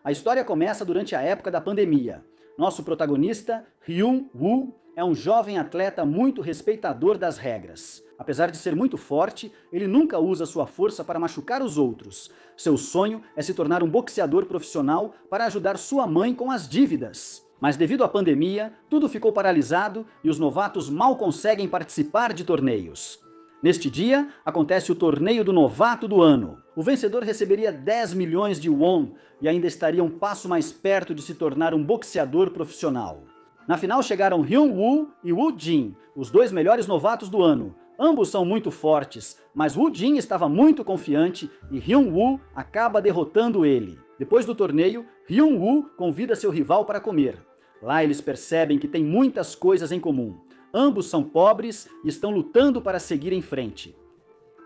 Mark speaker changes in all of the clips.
Speaker 1: A história começa durante a época da pandemia. Nosso protagonista, Hyun-woo, é um jovem atleta muito respeitador das regras. Apesar de ser muito forte, ele nunca usa sua força para machucar os outros. Seu sonho é se tornar um boxeador profissional para ajudar sua mãe com as dívidas. Mas devido à pandemia, tudo ficou paralisado e os novatos mal conseguem participar de torneios. Neste dia, acontece o torneio do novato do ano. O vencedor receberia 10 milhões de won e ainda estaria um passo mais perto de se tornar um boxeador profissional. Na final chegaram Hyun-woo e Woo-jin, os dois melhores novatos do ano. Ambos são muito fortes, mas Woo-jin estava muito confiante e Hyun-woo acaba derrotando ele. Depois do torneio, Hyun-woo convida seu rival para comer. Lá eles percebem que têm muitas coisas em comum. Ambos são pobres e estão lutando para seguir em frente.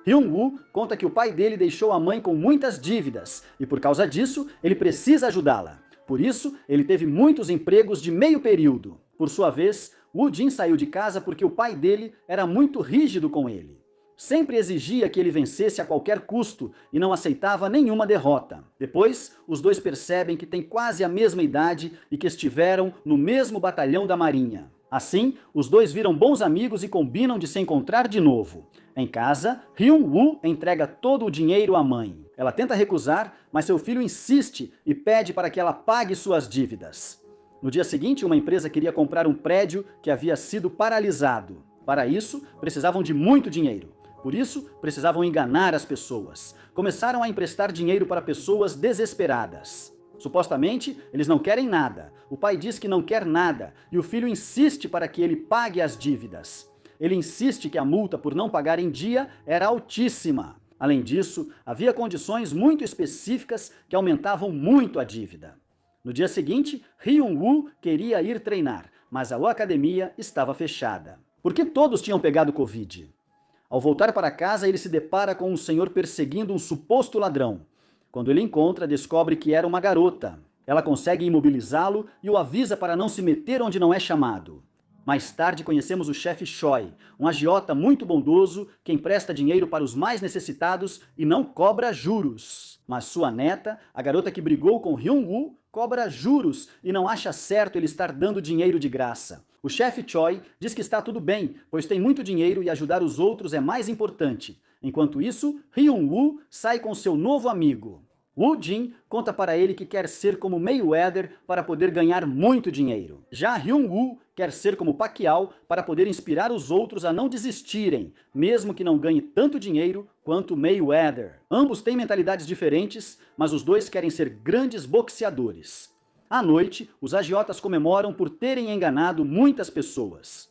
Speaker 1: Hyun-woo conta que o pai dele deixou a mãe com muitas dívidas e por causa disso ele precisa ajudá-la. Por isso, ele teve muitos empregos de meio período. Por sua vez, Woo-jin saiu de casa porque o pai dele era muito rígido com ele. Sempre exigia que ele vencesse a qualquer custo e não aceitava nenhuma derrota. Depois, os dois percebem que têm quase a mesma idade e que estiveram no mesmo batalhão da Marinha. Assim, os dois viram bons amigos e combinam de se encontrar de novo. Em casa, Hyun-woo entrega todo o dinheiro à mãe. Ela tenta recusar, mas seu filho insiste e pede para que ela pague suas dívidas. No dia seguinte, uma empresa queria comprar um prédio que havia sido paralisado. Para isso, precisavam de muito dinheiro. Por isso, precisavam enganar as pessoas. Começaram a emprestar dinheiro para pessoas desesperadas. Supostamente, eles não querem nada. O pai diz que não quer nada e o filho insiste para que ele pague as dívidas. Ele insiste que a multa por não pagar em dia era altíssima. Além disso, havia condições muito específicas que aumentavam muito a dívida. No dia seguinte, Hyun-woo queria ir treinar, mas a academia estava fechada. Porque todos tinham pegado Covid. Ao voltar para casa, ele se depara com um senhor perseguindo um suposto ladrão. Quando ele encontra, descobre que era uma garota. Ela consegue imobilizá-lo e o avisa para não se meter onde não é chamado. Mais tarde conhecemos o chefe Choi, um agiota muito bondoso que empresta dinheiro para os mais necessitados e não cobra juros. Mas sua neta, a garota que brigou com Hyun-woo, cobra juros e não acha certo ele estar dando dinheiro de graça. O chefe Choi diz que está tudo bem, pois tem muito dinheiro e ajudar os outros é mais importante. Enquanto isso, Hyun-woo sai com seu novo amigo. Woo-jin conta para ele que quer ser como Mayweather para poder ganhar muito dinheiro. Já Hyun-woo quer ser como Pacquiao para poder inspirar os outros a não desistirem, mesmo que não ganhe tanto dinheiro quanto Mayweather. Ambos têm mentalidades diferentes, mas os dois querem ser grandes boxeadores. À noite, os agiotas comemoram por terem enganado muitas pessoas.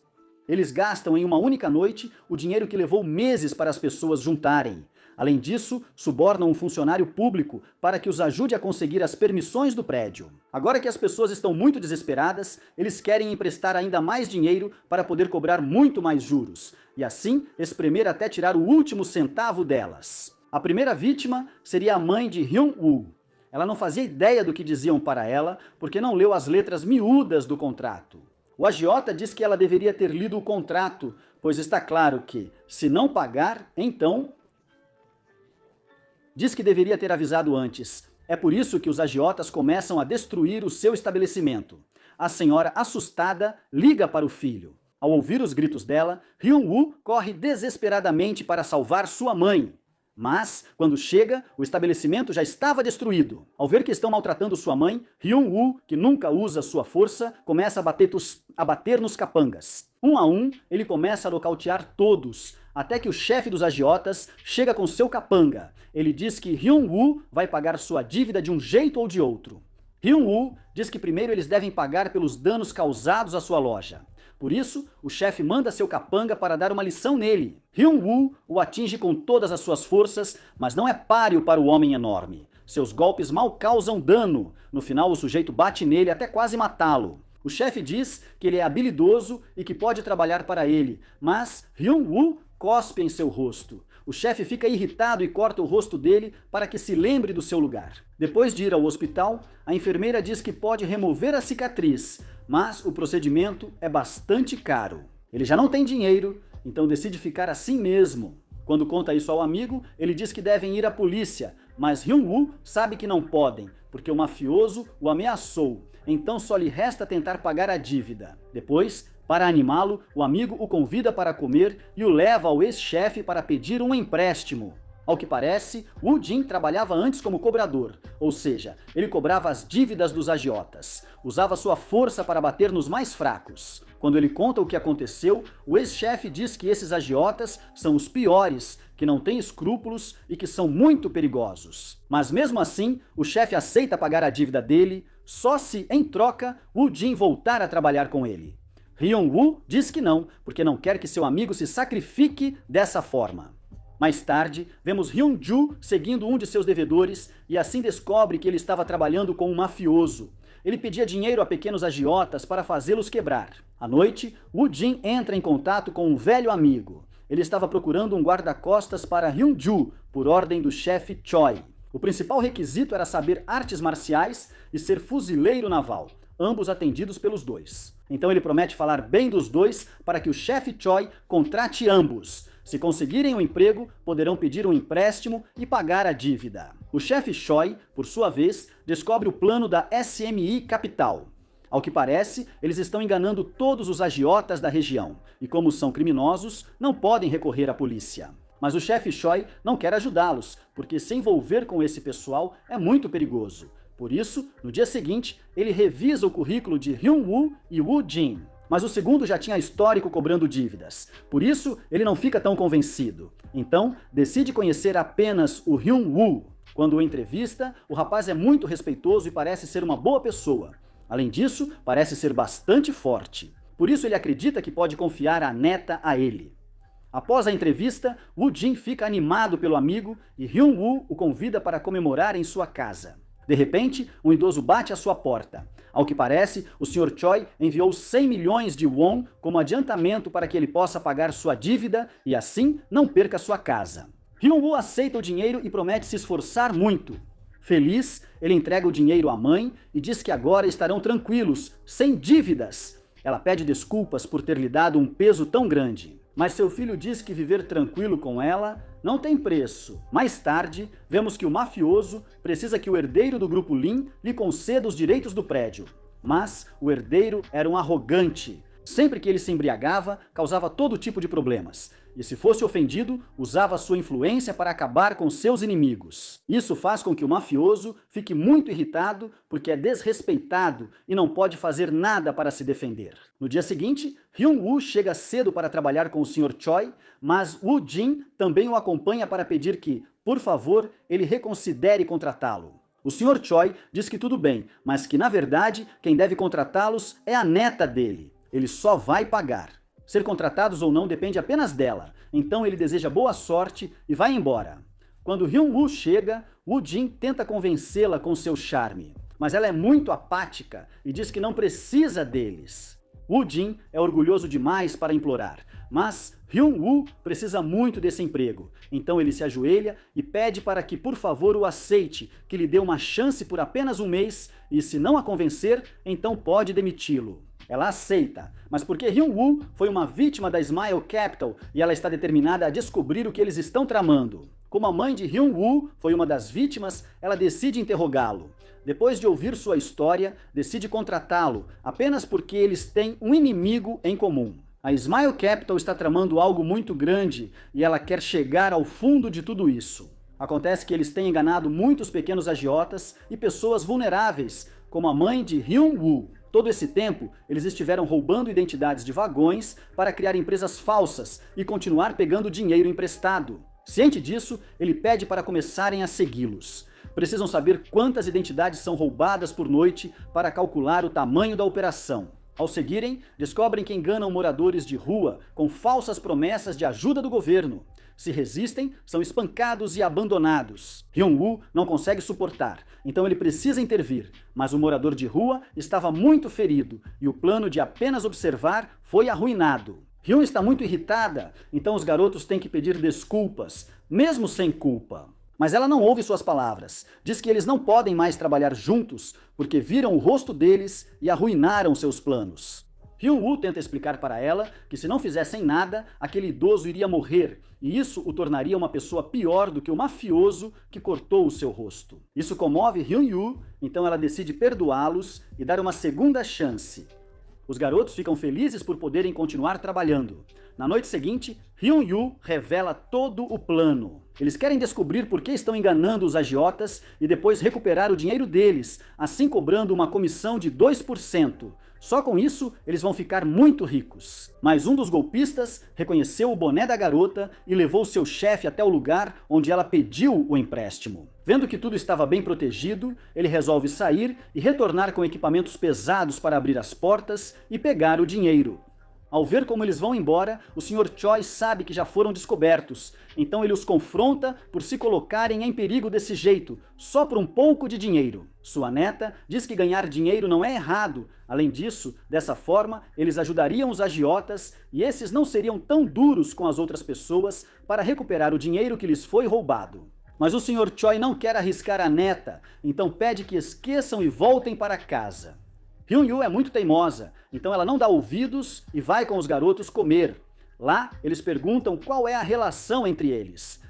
Speaker 1: Eles gastam em uma única noite o dinheiro que levou meses para as pessoas juntarem. Além disso, subornam um funcionário público para que os ajude a conseguir as permissões do prédio. Agora que as pessoas estão muito desesperadas, eles querem emprestar ainda mais dinheiro para poder cobrar muito mais juros, e assim espremer até tirar o último centavo delas. A primeira vítima seria a mãe de Hyun-woo. Ela não fazia ideia do que diziam para ela, porque não leu as letras miúdas do contrato. O agiota diz que ela deveria ter lido o contrato, pois está claro que, se não pagar, então... Diz que deveria ter avisado antes. É por isso que os agiotas começam a destruir o seu estabelecimento. A senhora, assustada, liga para o filho. Ao ouvir os gritos dela, Hyun-woo corre desesperadamente para salvar sua mãe. Mas, quando chega, o estabelecimento já estava destruído. Ao ver que estão maltratando sua mãe, Hyun-woo, que nunca usa sua força, começa a bater nos capangas. Um a um, ele começa a nocautear todos, até que o chefe dos agiotas chega com seu capanga. Ele diz que Hyun-woo vai pagar sua dívida de um jeito ou de outro. Hyun-woo diz que primeiro eles devem pagar pelos danos causados à sua loja. Por isso, o chefe manda seu capanga para dar uma lição nele. Hyun-woo o atinge com todas as suas forças, mas não é páreo para o homem enorme. Seus golpes mal causam dano. No final, o sujeito bate nele até quase matá-lo. O chefe diz que ele é habilidoso e que pode trabalhar para ele, mas Hyun-woo cospe em seu rosto. O chefe fica irritado e corta o rosto dele para que se lembre do seu lugar. Depois de ir ao hospital, a enfermeira diz que pode remover a cicatriz, mas o procedimento é bastante caro. Ele já não tem dinheiro, então decide ficar assim mesmo. Quando conta isso ao amigo, ele diz que devem ir à polícia, mas Hyun-woo sabe que não podem, porque o mafioso o ameaçou, então só lhe resta tentar pagar a dívida. Depois, para animá-lo, o amigo o convida para comer e o leva ao ex-chefe para pedir um empréstimo. Ao que parece, Wu Jin trabalhava antes como cobrador, ou seja, ele cobrava as dívidas dos agiotas, usava sua força para bater nos mais fracos. Quando ele conta o que aconteceu, o ex-chefe diz que esses agiotas são os piores, que não têm escrúpulos e que são muito perigosos. Mas mesmo assim, o chefe aceita pagar a dívida dele, só se, em troca, Wu Jin voltar a trabalhar com ele. Hyun-woo diz que não, porque não quer que seu amigo se sacrifique dessa forma. Mais tarde, vemos Hyun-ju seguindo um de seus devedores e assim descobre que ele estava trabalhando com um mafioso. Ele pedia dinheiro a pequenos agiotas para fazê-los quebrar. À noite, Wu Jin entra em contato com um velho amigo. Ele estava procurando um guarda-costas para Hyun-ju, por ordem do chefe Choi. O principal requisito era saber artes marciais e ser fuzileiro naval, ambos atendidos pelos dois. Então ele promete falar bem dos dois para que o chefe Choi contrate ambos. Se conseguirem um emprego, poderão pedir um empréstimo e pagar a dívida. O chefe Choi, por sua vez, descobre o plano da SMI Capital. Ao que parece, eles estão enganando todos os agiotas da região, e como são criminosos, não podem recorrer à polícia. Mas o chefe Choi não quer ajudá-los, porque se envolver com esse pessoal é muito perigoso. Por isso, no dia seguinte, ele revisa o currículo de Hyun-woo e Wu Jin. Mas o segundo já tinha histórico cobrando dívidas. Por isso, ele não fica tão convencido. Então, decide conhecer apenas o Hyun-woo. Quando o entrevista, o rapaz é muito respeitoso e parece ser uma boa pessoa. Além disso, parece ser bastante forte. Por isso, ele acredita que pode confiar a neta a ele. Após a entrevista, Wu Jin fica animado pelo amigo e Hyun-woo o convida para comemorar em sua casa. De repente, um idoso bate à sua porta. Ao que parece, o Sr. Choi enviou 100 milhões de won como adiantamento para que ele possa pagar sua dívida e assim não perca sua casa. Hyun-woo aceita o dinheiro e promete se esforçar muito. Feliz, ele entrega o dinheiro à mãe e diz que agora estarão tranquilos, sem dívidas. Ela pede desculpas por ter lhe dado um peso tão grande. Mas seu filho diz que viver tranquilo com ela não tem preço. Mais tarde, vemos que o mafioso precisa que o herdeiro do grupo Lin lhe conceda os direitos do prédio. Mas o herdeiro era um arrogante. Sempre que ele se embriagava, causava todo tipo de problemas. E se fosse ofendido, usava sua influência para acabar com seus inimigos. Isso faz com que o mafioso fique muito irritado porque é desrespeitado e não pode fazer nada para se defender. No dia seguinte, Hyun-woo chega cedo para trabalhar com o Sr. Choi, mas Wu Jin também o acompanha para pedir que, por favor, ele reconsidere contratá-lo. O Sr. Choi diz que tudo bem, mas que, na verdade, quem deve contratá-los é a neta dele. Ele só vai pagar. Ser contratados ou não depende apenas dela, então ele deseja boa sorte e vai embora. Quando Hyun-woo chega, Wu Jin tenta convencê-la com seu charme, mas ela é muito apática e diz que não precisa deles. Wu Jin é orgulhoso demais para implorar, mas Hyun-woo precisa muito desse emprego, então ele se ajoelha e pede para que por favor o aceite, que lhe dê uma chance por apenas um mês e se não a convencer, então pode demiti-lo. Ela aceita, mas porque Hyun-woo foi uma vítima da Smile Capital e ela está determinada a descobrir o que eles estão tramando. Como a mãe de Hyun-woo foi uma das vítimas, ela decide interrogá-lo. Depois de ouvir sua história, decide contratá-lo, apenas porque eles têm um inimigo em comum. A Smile Capital está tramando algo muito grande e ela quer chegar ao fundo de tudo isso. Acontece que eles têm enganado muitos pequenos agiotas e pessoas vulneráveis, como a mãe de Hyun-woo. Todo esse tempo, eles estiveram roubando identidades de vagões para criar empresas falsas e continuar pegando dinheiro emprestado. Ciente disso, ele pede para começarem a segui-los. Precisam saber quantas identidades são roubadas por noite para calcular o tamanho da operação. Ao seguirem, descobrem que enganam moradores de rua com falsas promessas de ajuda do governo. Se resistem, são espancados e abandonados. Hyun-woo não consegue suportar, então ele precisa intervir, mas o morador de rua estava muito ferido e o plano de apenas observar foi arruinado. Hyun está muito irritada, então os garotos têm que pedir desculpas, mesmo sem culpa. Mas ela não ouve suas palavras, diz que eles não podem mais trabalhar juntos porque viram o rosto deles e arruinaram seus planos. Hyun-woo tenta explicar para ela que se não fizessem nada, aquele idoso iria morrer, e isso o tornaria uma pessoa pior do que o mafioso que cortou o seu rosto. Isso comove Hyun-woo, então ela decide perdoá-los e dar uma segunda chance. Os garotos ficam felizes por poderem continuar trabalhando. Na noite seguinte, Hyun-woo revela todo o plano. Eles querem descobrir por que estão enganando os agiotas e depois recuperar o dinheiro deles, assim cobrando uma comissão de 2%. Só com isso, eles vão ficar muito ricos. Mas um dos golpistas reconheceu o boné da garota e levou seu chefe até o lugar onde ela pediu o empréstimo. Vendo que tudo estava bem protegido, ele resolve sair e retornar com equipamentos pesados para abrir as portas e pegar o dinheiro. Ao ver como eles vão embora, o Sr. Choi sabe que já foram descobertos, então ele os confronta por se colocarem em perigo desse jeito, só por um pouco de dinheiro. Sua neta diz que ganhar dinheiro não é errado. Além disso, dessa forma, eles ajudariam os agiotas e esses não seriam tão duros com as outras pessoas para recuperar o dinheiro que lhes foi roubado. Mas o Sr. Choi não quer arriscar a neta, então pede que esqueçam e voltem para casa. Hyun-woo é muito teimosa, então ela não dá ouvidos e vai com os garotos comer. Lá, eles perguntam qual é a relação entre eles.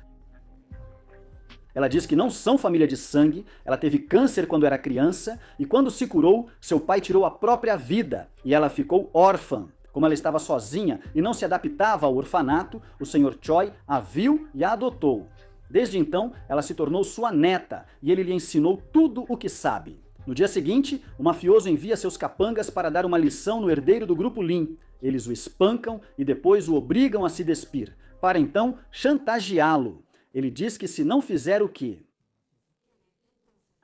Speaker 1: Ela diz que não são família de sangue, ela teve câncer quando era criança e quando se curou, seu pai tirou a própria vida e ela ficou órfã. Como ela estava sozinha e não se adaptava ao orfanato, o Sr. Choi a viu e a adotou. Desde então, ela se tornou sua neta e ele lhe ensinou tudo o que sabe. No dia seguinte, o mafioso envia seus capangas para dar uma lição no herdeiro do grupo Lin. Eles o espancam e depois o obrigam a se despir, para então chantageá-lo. Ele diz que se não fizer o quê?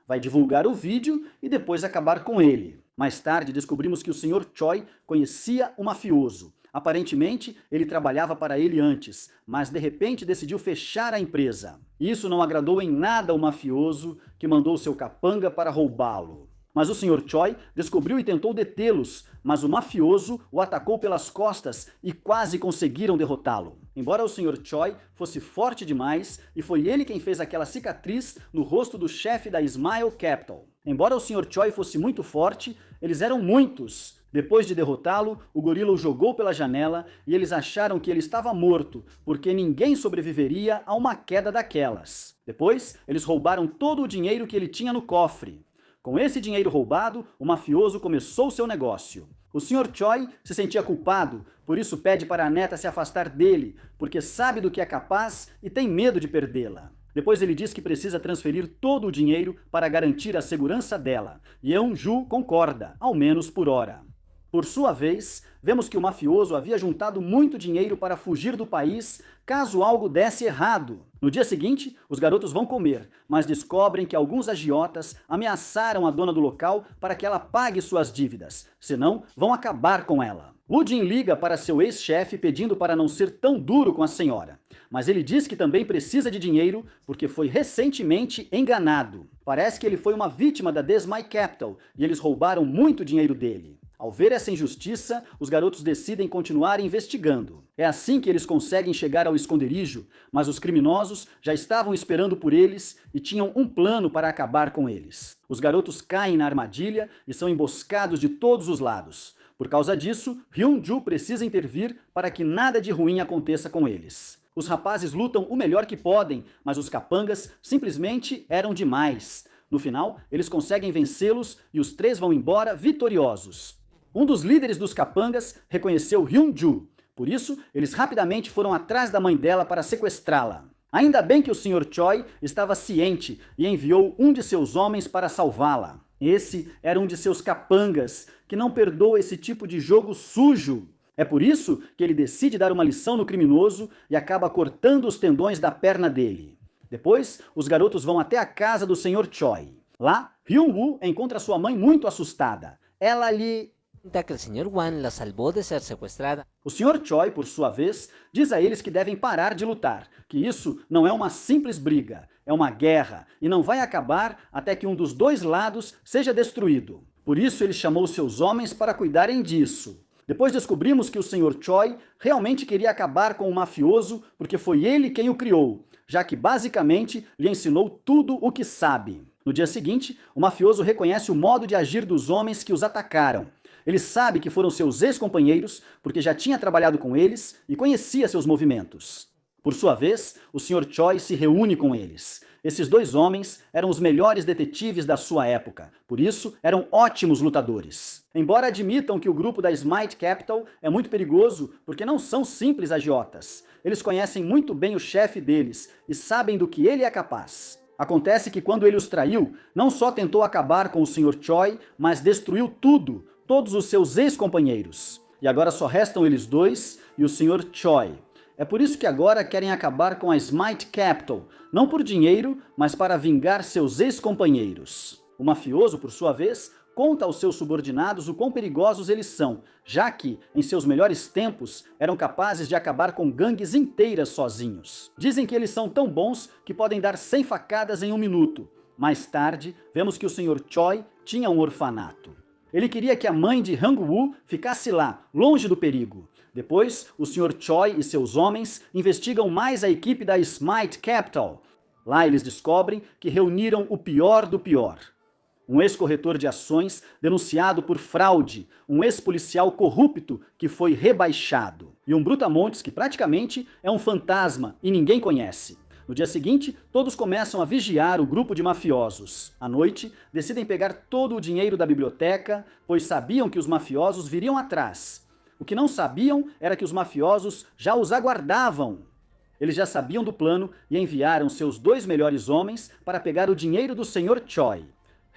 Speaker 1: Vai divulgar o vídeo e depois acabar com ele. Mais tarde, descobrimos que o Sr. Choi conhecia o mafioso. Aparentemente, ele trabalhava para ele antes, mas de repente decidiu fechar a empresa. Isso não agradou em nada ao mafioso, que mandou seu capanga para roubá-lo. Mas o Sr. Choi descobriu e tentou detê-los, mas o mafioso o atacou pelas costas e quase conseguiram derrotá-lo. Embora o Sr. Choi fosse forte demais, e foi ele quem fez aquela cicatriz no rosto do chefe da Smile Capital. Embora o Sr. Choi fosse muito forte, eles eram muitos. Depois de derrotá-lo, o gorila o jogou pela janela e eles acharam que ele estava morto, porque ninguém sobreviveria a uma queda daquelas. Depois, eles roubaram todo o dinheiro que ele tinha no cofre. Com esse dinheiro roubado, o mafioso começou seu negócio. O Sr. Choi se sentia culpado, por isso pede para a neta se afastar dele, porque sabe do que é capaz e tem medo de perdê-la. Depois ele diz que precisa transferir todo o dinheiro para garantir a segurança dela, e Yeon-ju concorda, ao menos por hora. Por sua vez, vemos que o mafioso havia juntado muito dinheiro para fugir do país caso algo desse errado. No dia seguinte, os garotos vão comer, mas descobrem que alguns agiotas ameaçaram a dona do local para que ela pague suas dívidas, senão vão acabar com ela. Woo-jin liga para seu ex-chefe pedindo para não ser tão duro com a senhora, mas ele diz que também precisa de dinheiro porque foi recentemente enganado. Parece que ele foi uma vítima da Desmai Capital e eles roubaram muito dinheiro dele. Ao ver essa injustiça, os garotos decidem continuar investigando. É assim que eles conseguem chegar ao esconderijo, mas os criminosos já estavam esperando por eles e tinham um plano para acabar com eles. Os garotos caem na armadilha e são emboscados de todos os lados. Por causa disso, Hyun-ju precisa intervir para que nada de ruim aconteça com eles. Os rapazes lutam o melhor que podem, mas os capangas simplesmente eram demais. No final, eles conseguem vencê-los e os três vão embora vitoriosos. Um dos líderes dos capangas reconheceu Hyun-ju, por isso eles rapidamente foram atrás da mãe dela para sequestrá-la. Ainda bem que o Sr. Choi estava ciente e enviou um de seus homens para salvá-la. Esse era um de seus capangas, que não perdoa esse tipo de jogo sujo. É por isso que ele decide dar uma lição no criminoso e acaba cortando os tendões da perna dele. Depois, os garotos vão até a casa do Sr. Choi. Lá, Hyun-woo encontra sua mãe muito assustada. Ela lhe
Speaker 2: que el señor Wan la salvó de ser secuestrada.
Speaker 1: O Sr. Choi, por sua vez, diz a eles que devem parar de lutar, que isso não é uma simples briga, é uma guerra, e não vai acabar até que um dos dois lados seja destruído. Por isso ele chamou seus homens para cuidarem disso. Depois descobrimos que o Sr. Choi realmente queria acabar com o mafioso porque foi ele quem o criou, já que basicamente lhe ensinou tudo o que sabe. No dia seguinte, o mafioso reconhece o modo de agir dos homens que os atacaram. Ele sabe que foram seus ex-companheiros porque já tinha trabalhado com eles e conhecia seus movimentos. Por sua vez, o Sr. Choi se reúne com eles. Esses dois homens eram os melhores detetives da sua época, por isso eram ótimos lutadores. Embora admitam que o grupo da Smite Capital é muito perigoso porque não são simples agiotas. Eles conhecem muito bem o chefe deles e sabem do que ele é capaz. Acontece que quando ele os traiu, não só tentou acabar com o Sr. Choi, mas destruiu tudo, todos os seus ex-companheiros. E agora só restam eles dois e o Sr. Choi. É por isso que agora querem acabar com a Smite Capital, não por dinheiro, mas para vingar seus ex-companheiros. O mafioso, por sua vez, conta aos seus subordinados o quão perigosos eles são, já que, em seus melhores tempos, eram capazes de acabar com gangues inteiras sozinhos. Dizem que eles são tão bons que podem dar 100 facadas em 1 minuto. Mais tarde, vemos que o Sr. Choi tinha um orfanato. Ele queria que a mãe de Hang-woo ficasse lá, longe do perigo. Depois, o Sr. Choi e seus homens investigam mais a equipe da Smite Capital. Lá eles descobrem que reuniram o pior do pior. Um ex-corretor de ações denunciado por fraude, um ex-policial corrupto que foi rebaixado, e um brutamontes que praticamente é um fantasma e ninguém conhece. No dia seguinte, todos começam a vigiar o grupo de mafiosos. À noite, decidem pegar todo o dinheiro da biblioteca, pois sabiam que os mafiosos viriam atrás. O que não sabiam era que os mafiosos já os aguardavam. Eles já sabiam do plano e enviaram seus 2 melhores homens para pegar o dinheiro do Sr. Choi.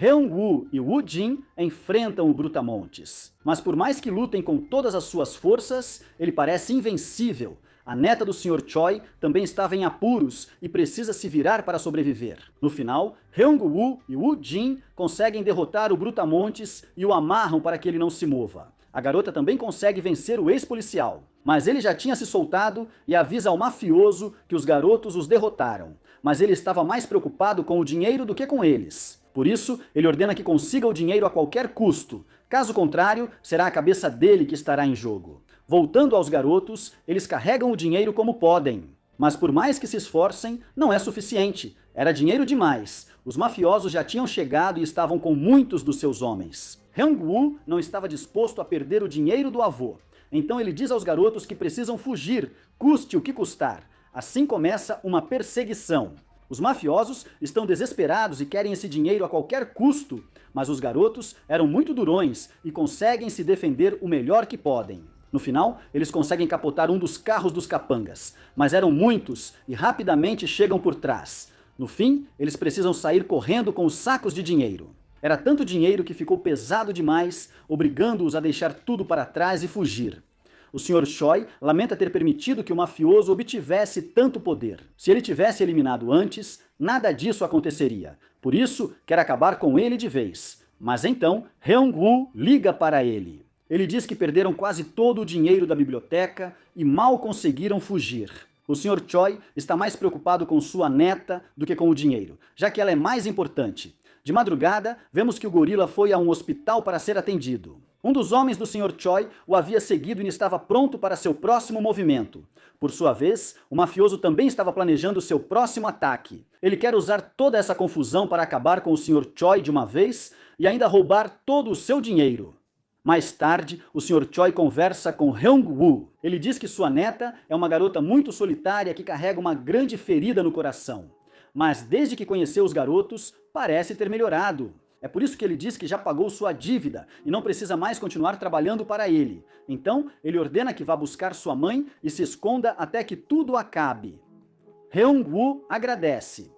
Speaker 1: Hyung-woo e Woo-jin enfrentam o Brutamontes. Mas por mais que lutem com todas as suas forças, ele parece invencível. A neta do Sr. Choi também estava em apuros e precisa se virar para sobreviver. No final, Hyung-woo e Woo-jin conseguem derrotar o Brutamontes e o amarram para que ele não se mova. A garota também consegue vencer o ex-policial, mas ele já tinha se soltado e avisa ao mafioso que os garotos os derrotaram. Mas ele estava mais preocupado com o dinheiro do que com eles. Por isso, ele ordena que consiga o dinheiro a qualquer custo. Caso contrário, será a cabeça dele que estará em jogo. Voltando aos garotos, eles carregam o dinheiro como podem. Mas por mais que se esforcem, não é suficiente. Era dinheiro demais. Os mafiosos já tinham chegado e estavam com muitos dos seus homens. Hyung-woo não estava disposto a perder o dinheiro do avô. Então ele diz aos garotos que precisam fugir, custe o que custar. Assim começa uma perseguição. Os mafiosos estão desesperados e querem esse dinheiro a qualquer custo, mas os garotos eram muito durões e conseguem se defender o melhor que podem. No final, eles conseguem capotar um dos carros dos capangas, mas eram muitos e rapidamente chegam por trás. No fim, eles precisam sair correndo com os sacos de dinheiro. Era tanto dinheiro que ficou pesado demais, obrigando-os a deixar tudo para trás e fugir. O Sr. Choi lamenta ter permitido que o mafioso obtivesse tanto poder. Se ele tivesse eliminado antes, nada disso aconteceria. Por isso, quer acabar com ele de vez. Mas então, Hyung-woo liga para ele. Ele diz que perderam quase todo o dinheiro da biblioteca e mal conseguiram fugir. O Sr. Choi está mais preocupado com sua neta do que com o dinheiro, já que ela é mais importante. De madrugada, vemos que o gorila foi a um hospital para ser atendido. Um dos homens do Sr. Choi o havia seguido e estava pronto para seu próximo movimento. Por sua vez, o mafioso também estava planejando seu próximo ataque. Ele quer usar toda essa confusão para acabar com o Sr. Choi de uma vez e ainda roubar todo o seu dinheiro. Mais tarde, o Sr. Choi conversa com Hyung-woo. Ele diz que sua neta é uma garota muito solitária que carrega uma grande ferida no coração. Mas desde que conheceu os garotos, parece ter melhorado. É por isso que ele diz que já pagou sua dívida e não precisa mais continuar trabalhando para ele. Então, ele ordena que vá buscar sua mãe e se esconda até que tudo acabe. Hyung-woo agradece,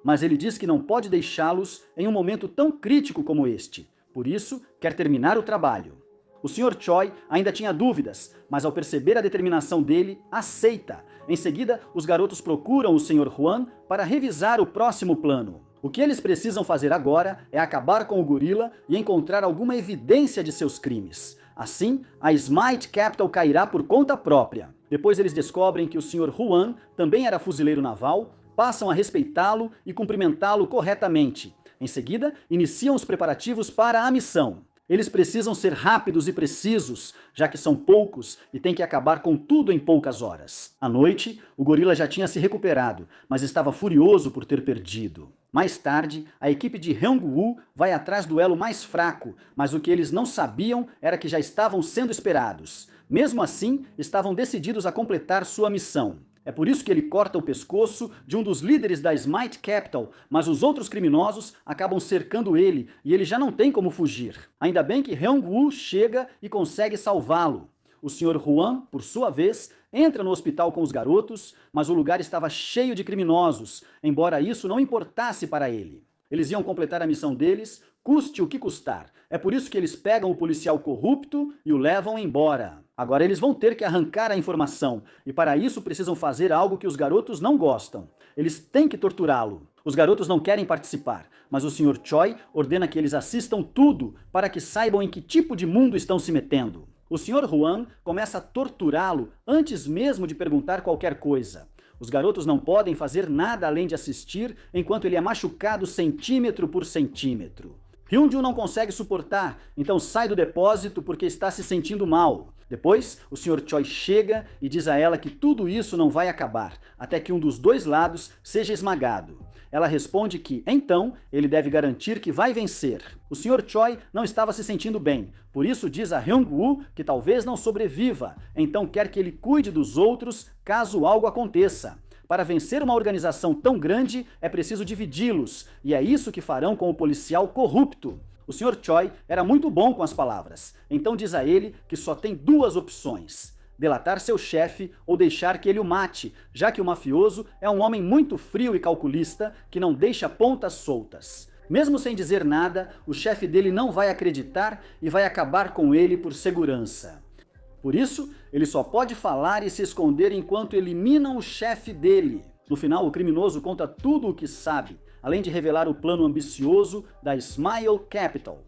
Speaker 1: mas ele diz que não pode deixá-los em um momento tão crítico como este. Por isso, quer terminar o trabalho. O Sr. Choi ainda tinha dúvidas, mas ao perceber a determinação dele, aceita. Em seguida, os garotos procuram o Sr. Hwan para revisar o próximo plano. O que eles precisam fazer agora é acabar com o gorila e encontrar alguma evidência de seus crimes. Assim, a Smite Capital cairá por conta própria. Depois eles descobrem que o Sr. Hwan também era fuzileiro naval, passam a respeitá-lo e cumprimentá-lo corretamente. Em seguida, iniciam os preparativos para a missão. Eles precisam ser rápidos e precisos, já que são poucos e têm que acabar com tudo em poucas horas. À noite, o gorila já tinha se recuperado, mas estava furioso por ter perdido. Mais tarde, a equipe de Hyung-woo vai atrás do elo mais fraco, mas o que eles não sabiam era que já estavam sendo esperados. Mesmo assim, estavam decididos a completar sua missão. É por isso que ele corta o pescoço de um dos líderes da Smite Capital, mas os outros criminosos acabam cercando ele e ele já não tem como fugir. Ainda bem que Hyung-woo chega e consegue salvá-lo. O Sr. Hwan, por sua vez, entra no hospital com os garotos, mas o lugar estava cheio de criminosos, embora isso não importasse para ele. Eles iam completar a missão deles, custe o que custar. É por isso que eles pegam o policial corrupto e o levam embora. Agora eles vão ter que arrancar a informação, e para isso precisam fazer algo que os garotos não gostam. Eles têm que torturá-lo. Os garotos não querem participar, mas o Sr. Choi ordena que eles assistam tudo para que saibam em que tipo de mundo estão se metendo. O Sr. Hwan começa a torturá-lo antes mesmo de perguntar qualquer coisa. Os garotos não podem fazer nada além de assistir enquanto ele é machucado centímetro por centímetro. Hyun-joo não consegue suportar, então sai do depósito porque está se sentindo mal. Depois, o Sr. Choi chega e diz a ela que tudo isso não vai acabar, até que um dos dois lados seja esmagado. Ela responde que, então, ele deve garantir que vai vencer. O Sr. Choi não estava se sentindo bem, por isso diz a Hyung-woo que talvez não sobreviva, então quer que ele cuide dos outros caso algo aconteça. Para vencer uma organização tão grande, é preciso dividi-los, e é isso que farão com o policial corrupto. O Sr. Choi era muito bom com as palavras, então diz a ele que só tem duas opções: delatar seu chefe ou deixar que ele o mate, já que o mafioso é um homem muito frio e calculista que não deixa pontas soltas. Mesmo sem dizer nada, o chefe dele não vai acreditar e vai acabar com ele por segurança. Por isso, ele só pode falar e se esconder enquanto eliminam o chefe dele. No final, o criminoso conta tudo o que sabe, além de revelar o plano ambicioso da Smile Capital.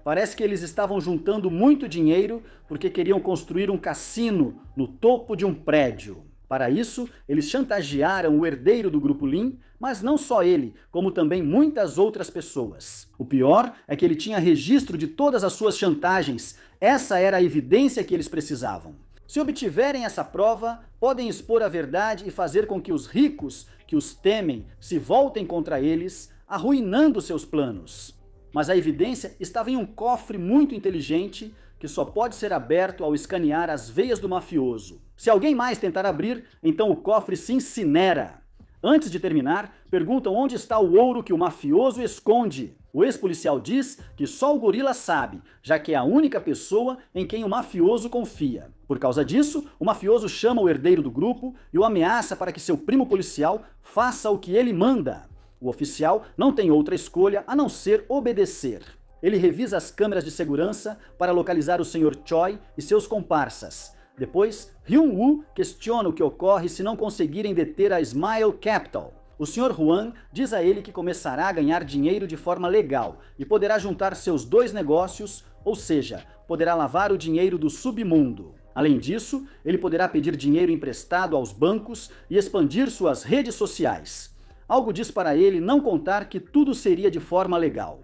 Speaker 1: Parece que eles estavam juntando muito dinheiro porque queriam construir um cassino no topo de um prédio. Para isso, eles chantagearam o herdeiro do Grupo Lin, mas não só ele, como também muitas outras pessoas. O pior é que ele tinha registro de todas as suas chantagens. Essa era a evidência que eles precisavam. Se obtiverem essa prova, podem expor a verdade e fazer com que os ricos, que os temem, se voltem contra eles, arruinando seus planos. Mas a evidência estava em um cofre muito inteligente que só pode ser aberto ao escanear as veias do mafioso. Se alguém mais tentar abrir, então o cofre se incinera. Antes de terminar, perguntam onde está o ouro que o mafioso esconde. O ex-policial diz que só o gorila sabe, já que é a única pessoa em quem o mafioso confia. Por causa disso, o mafioso chama o herdeiro do grupo e o ameaça para que seu primo policial faça o que ele manda. O oficial não tem outra escolha a não ser obedecer. Ele revisa as câmeras de segurança para localizar o Sr. Choi e seus comparsas. Depois, Hyun-woo questiona o que ocorre se não conseguirem deter a Smile Capital. O Sr. Hwan diz a ele que começará a ganhar dinheiro de forma legal e poderá juntar seus dois negócios, ou seja, poderá lavar o dinheiro do submundo. Além disso, ele poderá pedir dinheiro emprestado aos bancos e expandir suas redes sociais. Algo diz para ele não contar que tudo seria de forma legal.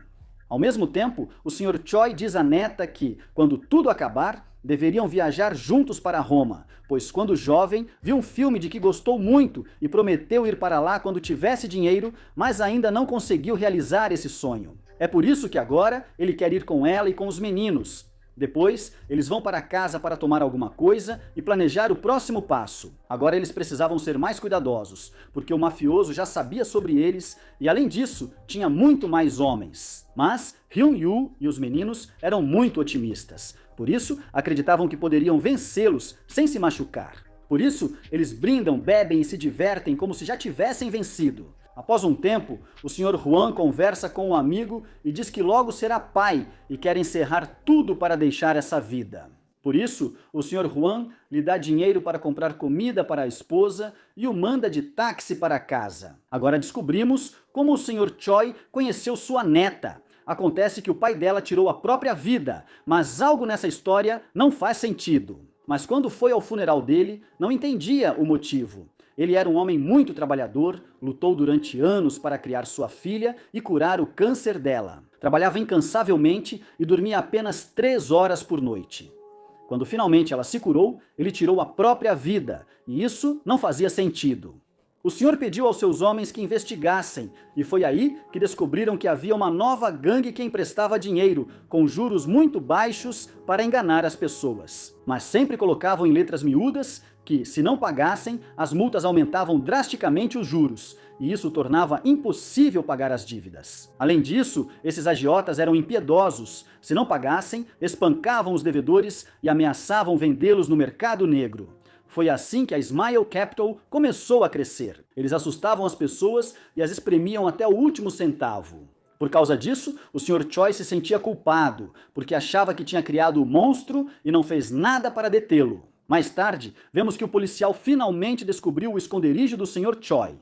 Speaker 1: Ao mesmo tempo, o Sr. Choi diz à neta que, quando tudo acabar, deveriam viajar juntos para Roma, pois quando jovem, viu um filme de que gostou muito e prometeu ir para lá quando tivesse dinheiro, mas ainda não conseguiu realizar esse sonho. É por isso que agora ele quer ir com ela e com os meninos. Depois, eles vão para casa para tomar alguma coisa e planejar o próximo passo. Agora eles precisavam ser mais cuidadosos, porque o mafioso já sabia sobre eles e, além disso, tinha muito mais homens. Mas Hyun-woo e os meninos eram muito otimistas. Por isso, acreditavam que poderiam vencê-los sem se machucar. Por isso, eles brindam, bebem e se divertem como se já tivessem vencido. Após um tempo, o Sr. Hwan conversa com um amigo e diz que logo será pai e quer encerrar tudo para deixar essa vida. Por isso, o Sr. Hwan lhe dá dinheiro para comprar comida para a esposa e o manda de táxi para casa. Agora descobrimos como o Sr. Choi conheceu sua neta. Acontece que o pai dela tirou a própria vida, mas algo nessa história não faz sentido. Mas quando foi ao funeral dele, não entendia o motivo. Ele era um homem muito trabalhador, lutou durante anos para criar sua filha e curar o câncer dela. Trabalhava incansavelmente e dormia apenas 3 horas por noite. Quando finalmente ela se curou, ele tirou a própria vida, e isso não fazia sentido. O Senhor pediu aos seus homens que investigassem, e foi aí que descobriram que havia uma nova gangue que emprestava dinheiro, com juros muito baixos, para enganar as pessoas. Mas sempre colocavam em letras miúdas que, se não pagassem, as multas aumentavam drasticamente os juros, e isso tornava impossível pagar as dívidas. Além disso, esses agiotas eram impiedosos. Se não pagassem, espancavam os devedores e ameaçavam vendê-los no mercado negro. Foi assim que a Smile Capital começou a crescer. Eles assustavam as pessoas e as espremiam até o último centavo. Por causa disso, o Sr. Choi se sentia culpado, porque achava que tinha criado o monstro e não fez nada para detê-lo. Mais tarde, vemos que o policial finalmente descobriu o esconderijo do Sr. Choi.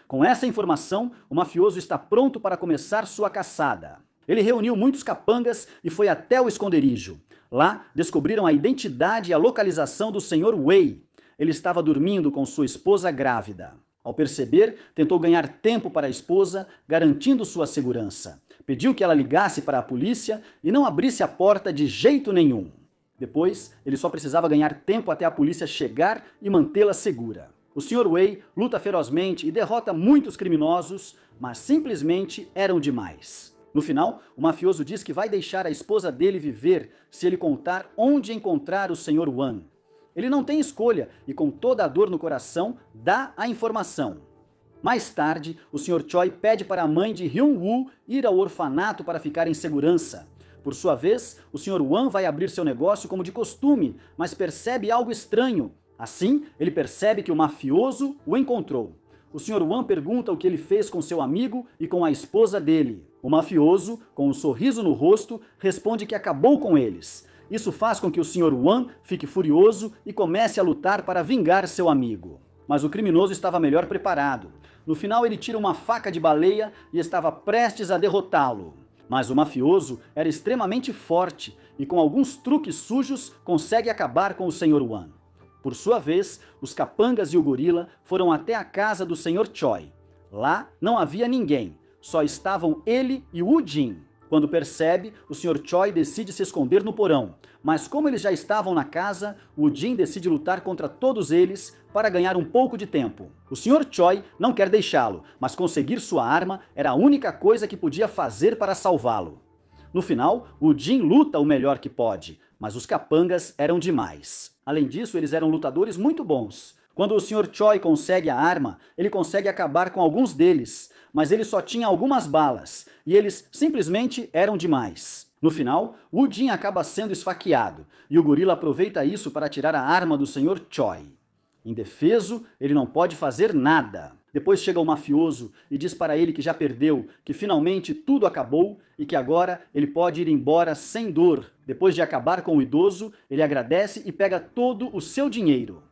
Speaker 1: Com essa informação, o mafioso está pronto para começar sua caçada. Ele reuniu muitos capangas e foi até o esconderijo. Lá, descobriram a identidade e a localização do Sr. Wei. Ele estava dormindo com sua esposa grávida. Ao perceber, tentou ganhar tempo para a esposa, garantindo sua segurança. Pediu que ela ligasse para a polícia e não abrisse a porta de jeito nenhum. Depois, ele só precisava ganhar tempo até a polícia chegar e mantê-la segura. O Sr. Wei luta ferozmente e derrota muitos criminosos, mas simplesmente eram demais. No final, o mafioso diz que vai deixar a esposa dele viver se ele contar onde encontrar o Sr. Wan. Ele não tem escolha e, com toda a dor no coração, dá a informação. Mais tarde, o Sr. Choi pede para a mãe de Hyun-woo ir ao orfanato para ficar em segurança. Por sua vez, o Sr. Wan vai abrir seu negócio como de costume, mas percebe algo estranho. Assim, ele percebe que o mafioso o encontrou. O Sr. Wan pergunta o que ele fez com seu amigo e com a esposa dele. O mafioso, com um sorriso no rosto, responde que acabou com eles. Isso faz com que o Sr. Wan fique furioso e comece a lutar para vingar seu amigo. Mas o criminoso estava melhor preparado. No final, ele tira uma faca de baleia e estava prestes a derrotá-lo. Mas o mafioso era extremamente forte e, com alguns truques sujos, consegue acabar com o Sr. Wan. Por sua vez, os capangas e o gorila foram até a casa do Sr. Choi. Lá não havia ninguém, só estavam ele e o Woo-jin. Quando percebe, o Sr. Choi decide se esconder no porão, mas como eles já estavam na casa, o Woo-jin decide lutar contra todos eles para ganhar um pouco de tempo. O Sr. Choi não quer deixá-lo, mas conseguir sua arma era a única coisa que podia fazer para salvá-lo. No final, o Woo-jin luta o melhor que pode, mas os capangas eram demais. Além disso, eles eram lutadores muito bons. Quando o Sr. Choi consegue a arma, ele consegue acabar com alguns deles, mas ele só tinha algumas balas, e eles simplesmente eram demais. No final, o Woo-jin acaba sendo esfaqueado, e o gorila aproveita isso para tirar a arma do Sr. Choi. Indefeso, ele não pode fazer nada. Depois chega o mafioso e diz para ele que já perdeu, que finalmente tudo acabou e que agora ele pode ir embora sem dor. Depois de acabar com o idoso, ele agradece e pega todo o seu dinheiro.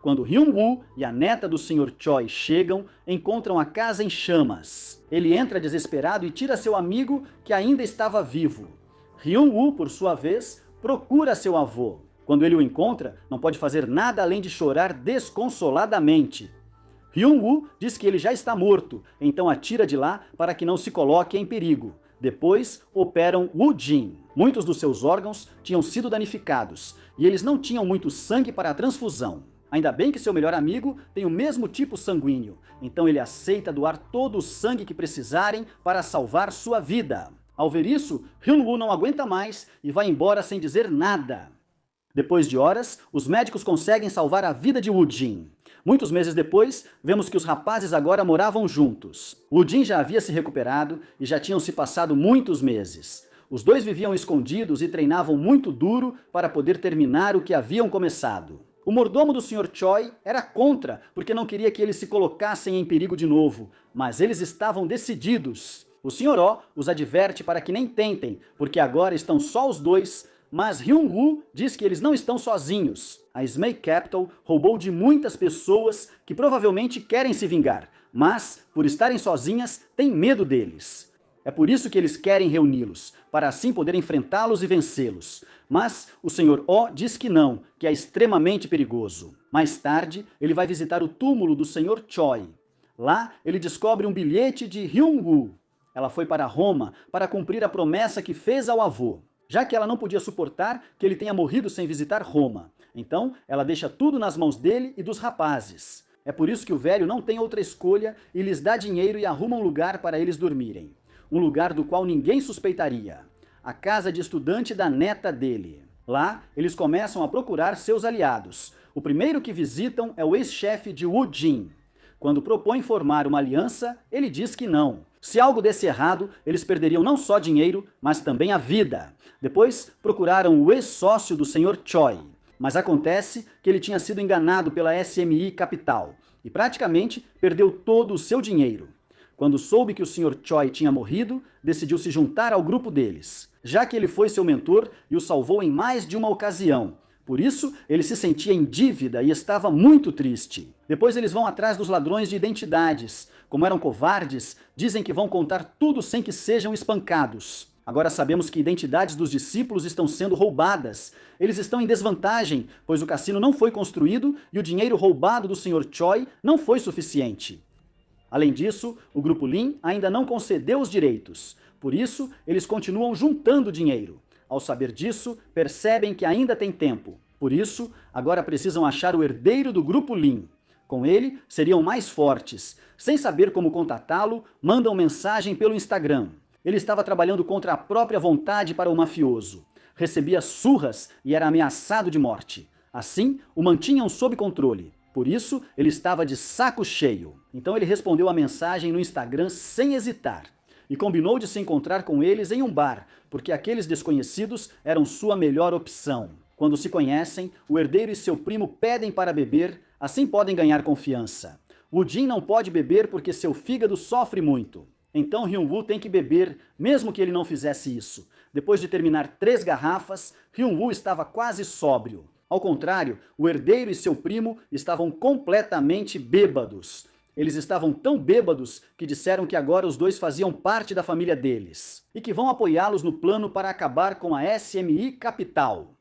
Speaker 1: Quando Hyun-woo e a neta do Sr. Choi chegam, encontram a casa em chamas. Ele entra desesperado e tira seu amigo, que ainda estava vivo. Hyun-woo, por sua vez, procura seu avô. Quando ele o encontra, não pode fazer nada além de chorar desconsoladamente. Hyun-woo diz que ele já está morto, então atira de lá para que não se coloque em perigo. Depois, operam Woo-jin. Muitos dos seus órgãos tinham sido danificados, e eles não tinham muito sangue para a transfusão. Ainda bem que seu melhor amigo tem o mesmo tipo sanguíneo, então ele aceita doar todo o sangue que precisarem para salvar sua vida. Ao ver isso, Hyun-woo não aguenta mais e vai embora sem dizer nada. Depois de horas, os médicos conseguem salvar a vida de Woo-jin. Muitos meses depois, vemos que os rapazes agora moravam juntos. Woo-jin já havia se recuperado e já tinham se passado muitos meses. Os dois viviam escondidos e treinavam muito duro para poder terminar o que haviam começado. O mordomo do Sr. Choi era contra, porque não queria que eles se colocassem em perigo de novo, mas eles estavam decididos. O Sr. Oh os adverte para que nem tentem, porque agora estão só os dois, mas Hyun-woo diz que eles não estão sozinhos. A Smile Capital roubou de muitas pessoas que provavelmente querem se vingar, mas, por estarem sozinhas, têm medo deles. É por isso que eles querem reuni-los, para assim poder enfrentá-los e vencê-los. Mas o Sr. Oh diz que não, que é extremamente perigoso. Mais tarde, ele vai visitar o túmulo do Sr. Choi. Lá, ele descobre um bilhete de Hyun-woo. Ela foi para Roma para cumprir a promessa que fez ao avô, já que ela não podia suportar que ele tenha morrido sem visitar Roma. Então, ela deixa tudo nas mãos dele e dos rapazes. É por isso que o velho não tem outra escolha e lhes dá dinheiro e arruma um lugar para eles dormirem. Um lugar do qual ninguém suspeitaria. A casa de estudante da neta dele. Lá, eles começam a procurar seus aliados. O primeiro que visitam é o ex-chefe de Woo Jin. Quando propõe formar uma aliança, ele diz que não. Se algo desse errado, eles perderiam não só dinheiro, mas também a vida. Depois, procuraram o ex-sócio do Sr. Choi. Mas acontece que ele tinha sido enganado pela SMI Capital e praticamente perdeu todo o seu dinheiro. Quando soube que o Sr. Choi tinha morrido, decidiu se juntar ao grupo deles, já que ele foi seu mentor e o salvou em mais de uma ocasião. Por isso, ele se sentia em dívida e estava muito triste. Depois eles vão atrás dos ladrões de identidades. Como eram covardes, dizem que vão contar tudo sem que sejam espancados. Agora sabemos que identidades dos discípulos estão sendo roubadas. Eles estão em desvantagem, pois o cassino não foi construído e o dinheiro roubado do Sr. Choi não foi suficiente. Além disso, o Grupo Lin ainda não concedeu os direitos. Por isso, eles continuam juntando dinheiro. Ao saber disso, percebem que ainda tem tempo. Por isso, agora precisam achar o herdeiro do Grupo Lin. Com ele, seriam mais fortes. Sem saber como contatá-lo, mandam mensagem pelo Instagram. Ele estava trabalhando contra a própria vontade para o mafioso. Recebia surras e era ameaçado de morte. Assim, o mantinham sob controle. Por isso, ele estava de saco cheio. Então ele respondeu a mensagem no Instagram sem hesitar. E combinou de se encontrar com eles em um bar, porque aqueles desconhecidos eram sua melhor opção. Quando se conhecem, o herdeiro e seu primo pedem para beber, assim podem ganhar confiança. Woo Jin não pode beber porque seu fígado sofre muito. Então Hyun-woo tem que beber, mesmo que ele não fizesse isso. Depois de terminar 3 garrafas, Hyun-woo estava quase sóbrio. Ao contrário, o herdeiro e seu primo estavam completamente bêbados. Eles estavam tão bêbados que disseram que agora os dois faziam parte da família deles e que vão apoiá-los no plano para acabar com a SMI Capital.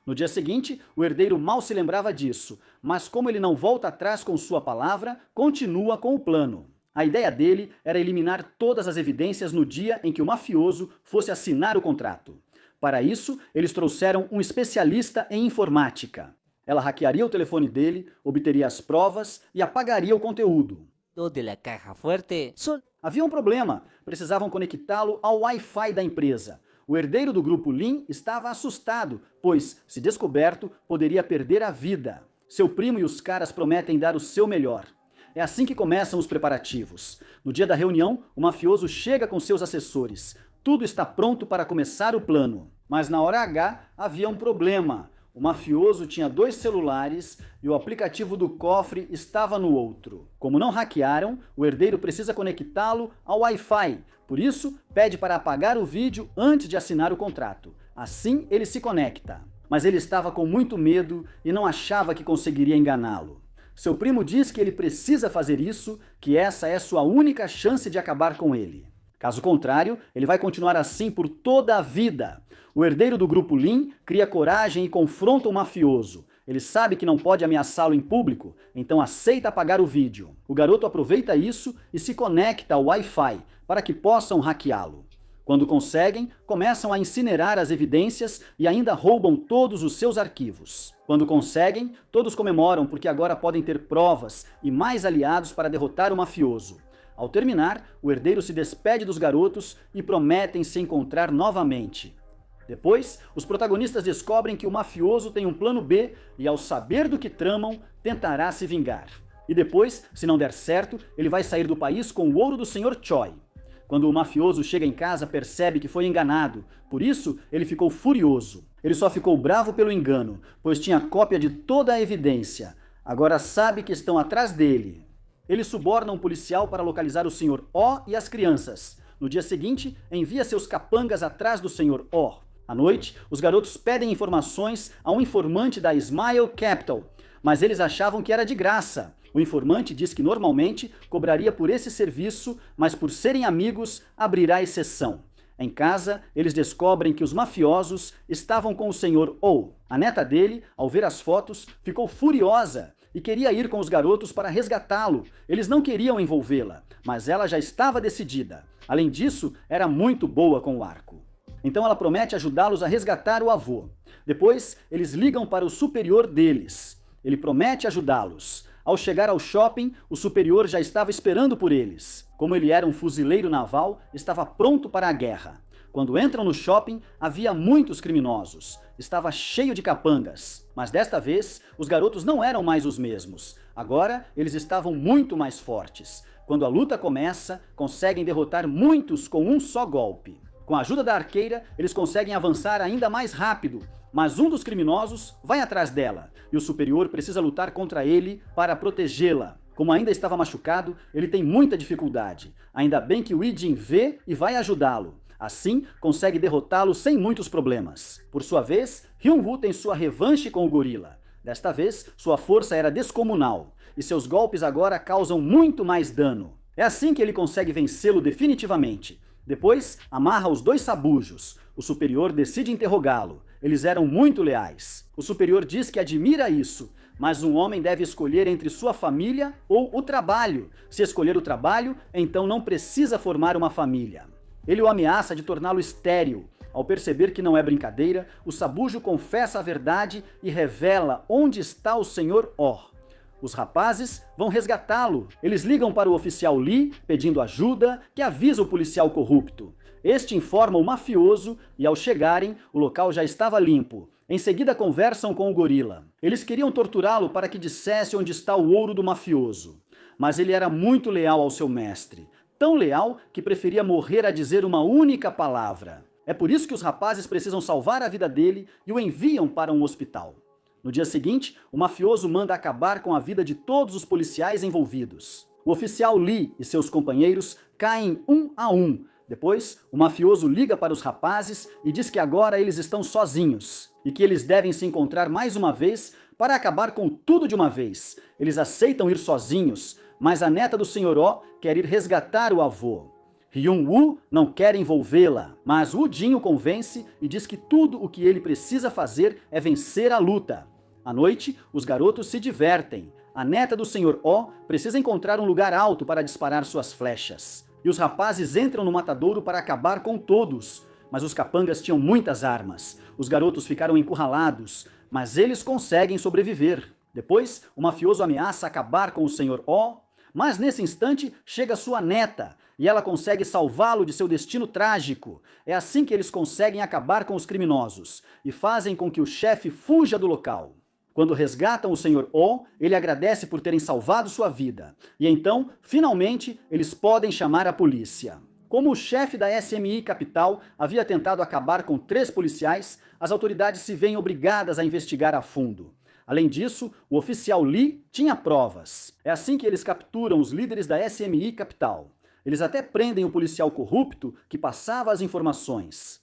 Speaker 1: No dia seguinte, o herdeiro mal se lembrava disso, mas como ele não volta atrás com sua palavra, continua com o plano. A ideia dele era eliminar todas as evidências no dia em que o mafioso fosse assinar o contrato. Para isso, eles trouxeram um especialista em informática. Ela hackearia o telefone dele, obteria as provas e apagaria o conteúdo. Havia um problema, precisavam conectá-lo ao Wi-Fi da empresa. O herdeiro do Grupo Lin estava assustado, pois, se descoberto, poderia perder a vida. Seu primo e os caras prometem dar o seu melhor. É assim que começam os preparativos. No dia da reunião, o mafioso chega com seus assessores. Tudo está pronto para começar o plano. Mas na hora H havia um problema. O mafioso tinha 2 celulares e o aplicativo do cofre estava no outro. Como não hackearam, o herdeiro precisa conectá-lo ao Wi-Fi. Por isso, pede para apagar o vídeo antes de assinar o contrato. Assim, ele se conecta. Mas ele estava com muito medo e não achava que conseguiria enganá-lo. Seu primo diz que ele precisa fazer isso, que essa é sua única chance de acabar com ele. Caso contrário, ele vai continuar assim por toda a vida. O herdeiro do Grupo Lin cria coragem e confronta o mafioso. Ele sabe que não pode ameaçá-lo em público, então aceita apagar o vídeo. O garoto aproveita isso e se conecta ao Wi-Fi para que possam hackeá-lo. Quando conseguem, começam a incinerar as evidências e ainda roubam todos os seus arquivos. Quando conseguem, todos comemoram porque agora podem ter provas e mais aliados para derrotar o mafioso. Ao terminar, o herdeiro se despede dos garotos e prometem se encontrar novamente. Depois, os protagonistas descobrem que o mafioso tem um plano B e, ao saber do que tramam, tentará se vingar. E depois, se não der certo, ele vai sair do país com o ouro do Sr. Choi. Quando o mafioso chega em casa, percebe que foi enganado. Por isso, ele ficou furioso. Ele só ficou bravo pelo engano, pois tinha cópia de toda a evidência. Agora sabe que estão atrás dele. Ele suborna um policial para localizar o Sr. O e as crianças. No dia seguinte, envia seus capangas atrás do Sr. O. À noite, os garotos pedem informações a um informante da Smile Capital, mas eles achavam que era de graça. O informante diz que normalmente cobraria por esse serviço, mas por serem amigos, abrirá exceção. Em casa, eles descobrem que os mafiosos estavam com o Sr. Oh. A neta dele, ao ver as fotos, ficou furiosa e queria ir com os garotos para resgatá-lo. Eles não queriam envolvê-la, mas ela já estava decidida. Além disso, era muito boa com o arco. Então ela promete ajudá-los a resgatar o avô. Depois, eles ligam para o superior deles. Ele promete ajudá-los. Ao chegar ao shopping, o superior já estava esperando por eles. Como ele era um fuzileiro naval, estava pronto para a guerra. Quando entram no shopping, havia muitos criminosos. Estava cheio de capangas. Mas desta vez, os garotos não eram mais os mesmos. Agora, eles estavam muito mais fortes. Quando a luta começa, conseguem derrotar muitos com um só golpe. Com a ajuda da arqueira, eles conseguem avançar ainda mais rápido. Mas um dos criminosos vai atrás dela, e o superior precisa lutar contra ele para protegê-la. Como ainda estava machucado, ele tem muita dificuldade. Ainda bem que o Yi-Jin vê e vai ajudá-lo. Assim, consegue derrotá-lo sem muitos problemas. Por sua vez, Hyun-woo tem sua revanche com o gorila. Desta vez, sua força era descomunal, e seus golpes agora causam muito mais dano. É assim que ele consegue vencê-lo definitivamente. Depois, amarra os dois sabujos. O superior decide interrogá-lo. Eles eram muito leais. O superior diz que admira isso, mas um homem deve escolher entre sua família ou o trabalho. Se escolher o trabalho, então não precisa formar uma família. Ele o ameaça de torná-lo estéril. Ao perceber que não é brincadeira, o sabujo confessa a verdade e revela onde está o Sr. Oh. Os rapazes vão resgatá-lo. Eles ligam para o oficial Lee, pedindo ajuda, que avisa o policial corrupto. Este informa o mafioso e, ao chegarem, o local já estava limpo. Em seguida, conversam com o gorila. Eles queriam torturá-lo para que dissesse onde está o ouro do mafioso. Mas ele era muito leal ao seu mestre. Tão leal que preferia morrer a dizer uma única palavra. É por isso que os rapazes precisam salvar a vida dele e o enviam para um hospital. No dia seguinte, o mafioso manda acabar com a vida de todos os policiais envolvidos. O oficial Lee e seus companheiros caem um a um. Depois, o mafioso liga para os rapazes e diz que agora eles estão sozinhos e que eles devem se encontrar mais uma vez para acabar com tudo de uma vez. Eles aceitam ir sozinhos, mas a neta do Sr. Oh quer ir resgatar o avô. Hyun-woo não quer envolvê-la, mas Woo-jin o convence e diz que tudo o que ele precisa fazer é vencer a luta. À noite, os garotos se divertem. A neta do Sr. Oh precisa encontrar um lugar alto para disparar suas flechas. E os rapazes entram no matadouro para acabar com todos. Mas os capangas tinham muitas armas. Os garotos ficaram encurralados, mas eles conseguem sobreviver. Depois, o mafioso ameaça acabar com o Sr. Oh, mas nesse instante chega sua neta, e ela consegue salvá-lo de seu destino trágico. É assim que eles conseguem acabar com os criminosos, e fazem com que o chefe fuja do local. Quando resgatam o Sr. Oh, ele agradece por terem salvado sua vida. E então, finalmente, eles podem chamar a polícia. Como o chefe da SMI Capital havia tentado acabar com 3 policiais, as autoridades se veem obrigadas a investigar a fundo. Além disso, o oficial Lee tinha provas. É assim que eles capturam os líderes da SMI Capital. Eles até prendem o policial corrupto que passava as informações.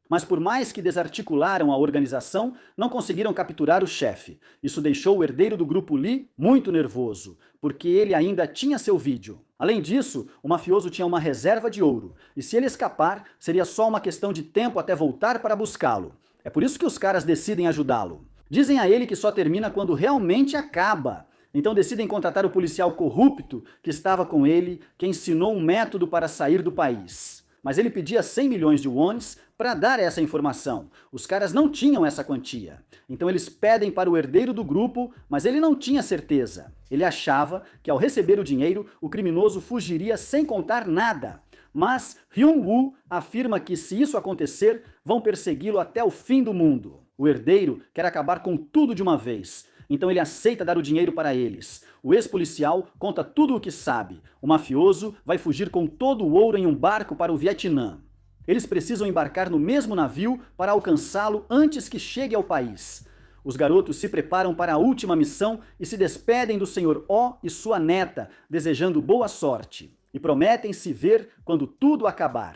Speaker 1: Mas por mais que desarticularam a organização, não conseguiram capturar o chefe. Isso deixou o herdeiro do grupo Lee muito nervoso, porque ele ainda tinha seu vídeo. Além disso, o mafioso tinha uma reserva de ouro, e se ele escapar, seria só uma questão de tempo até voltar para buscá-lo. É por isso que os caras decidem ajudá-lo. Dizem a ele que só termina quando realmente acaba. Então decidem contratar o policial corrupto que estava com ele, que ensinou um método para sair do país. Mas ele pedia 100 milhões de wones para dar essa informação. Os caras não tinham essa quantia. Então eles pedem para o herdeiro do grupo, mas ele não tinha certeza. Ele achava que ao receber o dinheiro, o criminoso fugiria sem contar nada. Mas Hyun-woo afirma que se isso acontecer, vão persegui-lo até o fim do mundo. O herdeiro quer acabar com tudo de uma vez. Então ele aceita dar o dinheiro para eles. O ex-policial conta tudo o que sabe. O mafioso vai fugir com todo o ouro em um barco para o Vietnã. Eles precisam embarcar no mesmo navio para alcançá-lo antes que chegue ao país. Os garotos se preparam para a última missão e se despedem do Sr. Oh e sua neta, desejando boa sorte. E prometem se ver quando tudo acabar.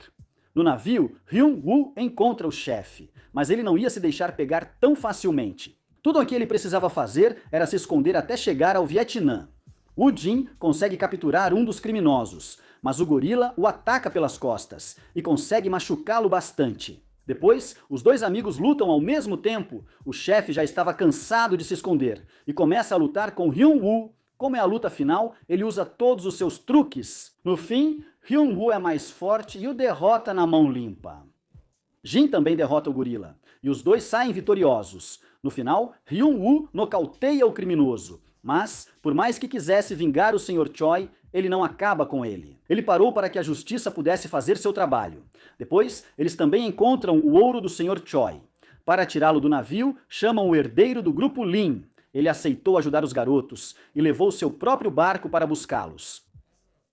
Speaker 1: No navio, Hyun-woo encontra o chefe, mas ele não ia se deixar pegar tão facilmente. Tudo o que ele precisava fazer era se esconder até chegar ao Vietnã. Woo-jin consegue capturar um dos criminosos, mas o gorila o ataca pelas costas e consegue machucá-lo bastante. Depois, os dois amigos lutam ao mesmo tempo. O chefe já estava cansado de se esconder e começa a lutar com Hyun-woo. Como é a luta final, ele usa todos os seus truques. No fim, Hyun-woo é mais forte e o derrota na mão limpa. Jin também derrota o gorila, e os dois saem vitoriosos. No final, Hyun-woo nocauteia o criminoso, mas, por mais que quisesse vingar o Sr. Choi, ele não acaba com ele. Ele parou para que a justiça pudesse fazer seu trabalho. Depois, eles também encontram o ouro do Sr. Choi. Para tirá-lo do navio, chamam o herdeiro do grupo Lin. Ele aceitou ajudar os garotos e levou seu próprio barco para buscá-los.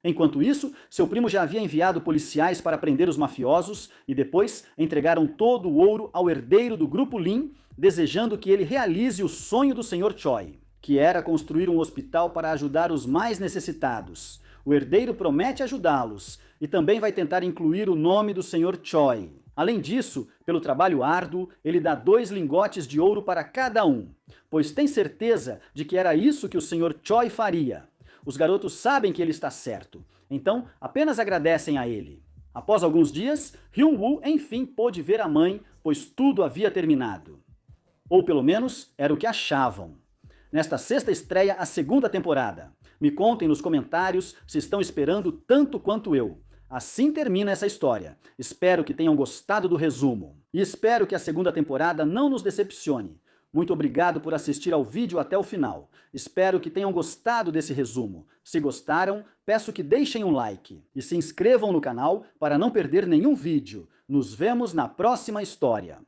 Speaker 1: Enquanto isso, seu primo já havia enviado policiais para prender os mafiosos e depois entregaram todo o ouro ao herdeiro do grupo Lin, desejando que ele realize o sonho do Sr. Choi, que era construir um hospital para ajudar os mais necessitados. O herdeiro promete ajudá-los e também vai tentar incluir o nome do Sr. Choi. Além disso, pelo trabalho árduo, ele dá 2 lingotes de ouro para cada um, pois tem certeza de que era isso que o Sr. Choi faria. Os garotos sabem que ele está certo, então apenas agradecem a ele. Após alguns dias, Hyun-woo enfim pôde ver a mãe, pois tudo havia terminado. Ou pelo menos era o que achavam. Nesta sexta estreia a segunda temporada. Me contem nos comentários se estão esperando tanto quanto eu. Assim termina essa história. Espero que tenham gostado do resumo. E espero que a segunda temporada não nos decepcione. Muito obrigado por assistir ao vídeo até o final. Espero que tenham gostado desse resumo. Se gostaram, peço que deixem um like e se inscrevam no canal para não perder nenhum vídeo. Nos vemos na próxima história.